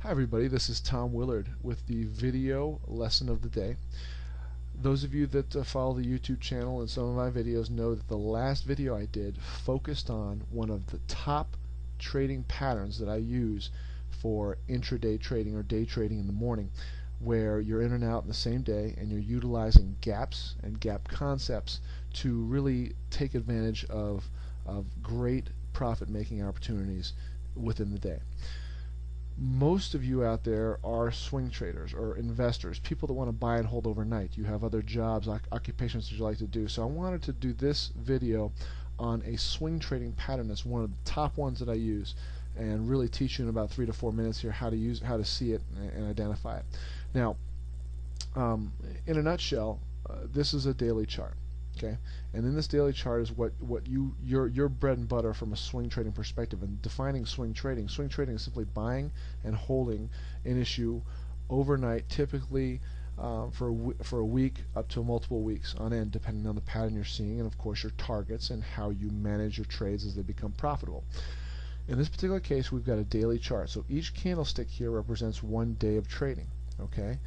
Hi everybody, this is Tom Willard with the video lesson of the day. Those of you that follow the YouTube channel and some of my videos know that the last video I did focused on one of the top trading patterns that I use for intraday trading or day trading in the morning, where you're in and out in the same day and you're utilizing gaps and gap concepts to really take advantage of great profit making opportunities within the day. Most of you out there are swing traders or investors, people that want to buy and hold overnight. You have other jobs, occupations that you like to do. So I wanted to do this video on a swing trading pattern that's one of the top ones that I use, and really teach you in about 3 to 4 minutes here how to see it and identify it. Now, in a nutshell, this is a daily chart. Okay, and in this daily chart is what your bread and butter from a swing trading perspective. And defining swing trading is simply buying and holding an issue overnight, typically for a week up to multiple weeks on end, depending on the pattern you're seeing, and of course your targets and how you manage your trades as they become profitable. In this particular case, we've got a daily chart, so each candlestick here represents one day of trading. Okay,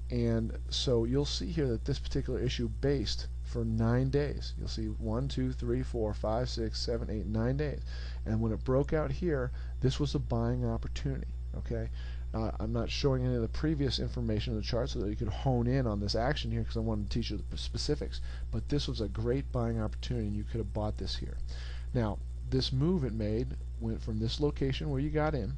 and so you'll see here that this particular issue based for 9 days. You'll see 1, 2, 3, 4, 5, 6, 7, 8, 9 days. And when it broke out here, this was a buying opportunity. Okay, I'm not showing any of the previous information in the chart so that you could hone in on this action here, because I wanted to teach you the specifics. But this was a great buying opportunity, and you could have bought this here. Now, this move it made went from this location where you got in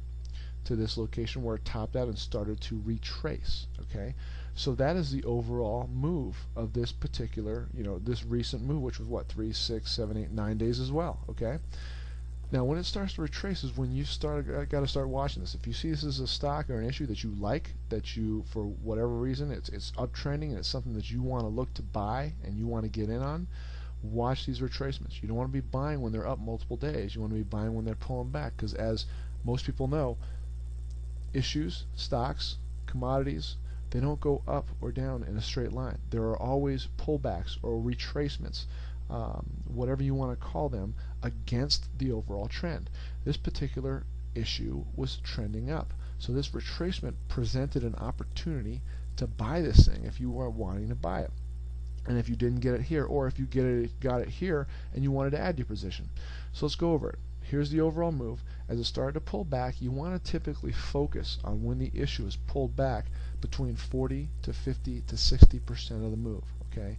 to this location where it topped out and started to retrace. Okay, so that is the overall move of this particular, this recent move, which was what, 3, 6, 7, 8, 9 days as well. Okay, now when it starts to retrace is when you got to start watching this. If you see this as a stock or an issue that you like, that you, for whatever reason, it's uptrending and it's something that you want to look to buy and you want to get in on, watch these retracements. You don't want to be buying when they're up multiple days. You want to be buying when they're pulling back, because as most people know, issues, stocks, commodities, they don't go up or down in a straight line. There are always pullbacks or retracements, whatever you want to call them, against the overall trend. This particular issue was trending up, so this retracement presented an opportunity to buy this thing if you were wanting to buy it. And if you didn't get it here, or if you got it here and you wanted to add your position. So let's go over it. Here's the overall move. As it started to pull back, you want to typically focus on when the issue is pulled back between 40 to 50 to 60% of the move. Okay,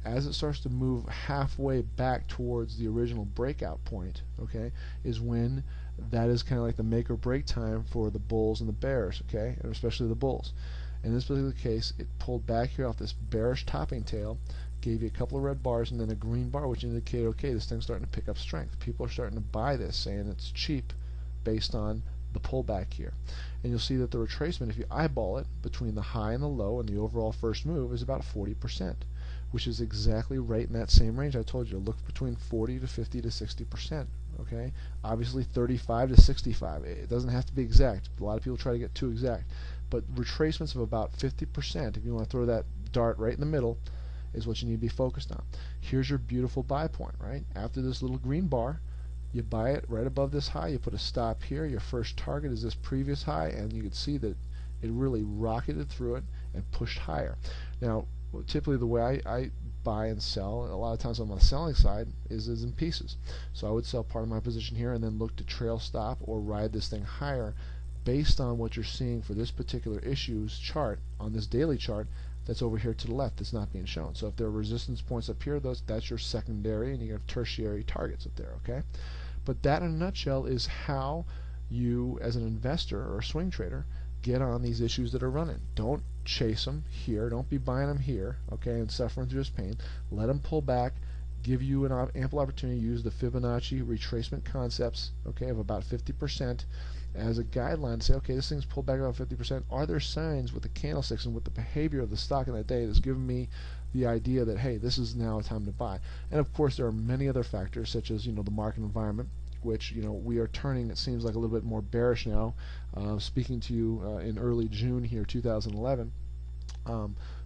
as it starts to move halfway back towards the original breakout point, okay, is when that is kind of like the make or break time for the bulls and the bears. Okay, and especially the bulls. In this particular case, it pulled back here off this bearish topping tail, gave you a couple of red bars and then a green bar, which indicated, okay, this thing's starting to pick up strength. People are starting to buy this, saying it's cheap based on the pullback here. And you'll see that the retracement, if you eyeball it, between the high and the low and the overall first move is about 40%, which is exactly right in that same range I told you. Look between 40 to 50 to 60%. Okay, obviously 35 to 65. It doesn't have to be exact. A lot of people try to get too exact. But retracements of about 50%, if you want to throw that dart right in the middle, is what you need to be focused on. Here's your beautiful buy point, right? After this little green bar, you buy it right above this high, you put a stop here, your first target is this previous high, and you can see that it really rocketed through it and pushed higher. Now, typically the way I buy and sell, a lot of times I'm on the selling side, is in pieces. So I would sell part of my position here and then look to trail stop or ride this thing higher based on what you're seeing for this particular issue's chart on this daily chart that's over here to the left that's not being shown. So if there are resistance points up here, that's your secondary, and you have tertiary targets up there. Okay, but that in a nutshell is how you, as an investor or a swing trader, get on these issues that are running. Don't chase them here. Don't be buying them here, okay, and suffering through this pain. Let them pull back, give you an ample opportunity to use the Fibonacci retracement concepts, okay, of about 50% as a guideline to say, okay, this thing's pulled back about 50%. Are there signs with the candlesticks and with the behavior of the stock in that day that's giving me the idea that, hey, this is now a time to buy? And of course, there are many other factors, such as the market environment, which we are turning, it seems like, a little bit more bearish now. Speaking to you in early June here, 2011.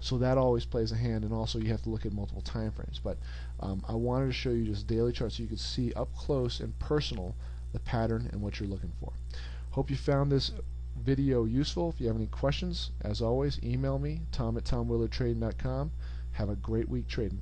So that always plays a hand, and also you have to look at multiple time frames. But I wanted to show you just daily charts so you could see up close and personal the pattern and what you're looking for. Hope you found this video useful. If you have any questions, as always, email me, tom@tomwillardtrading.com. Have a great week trading.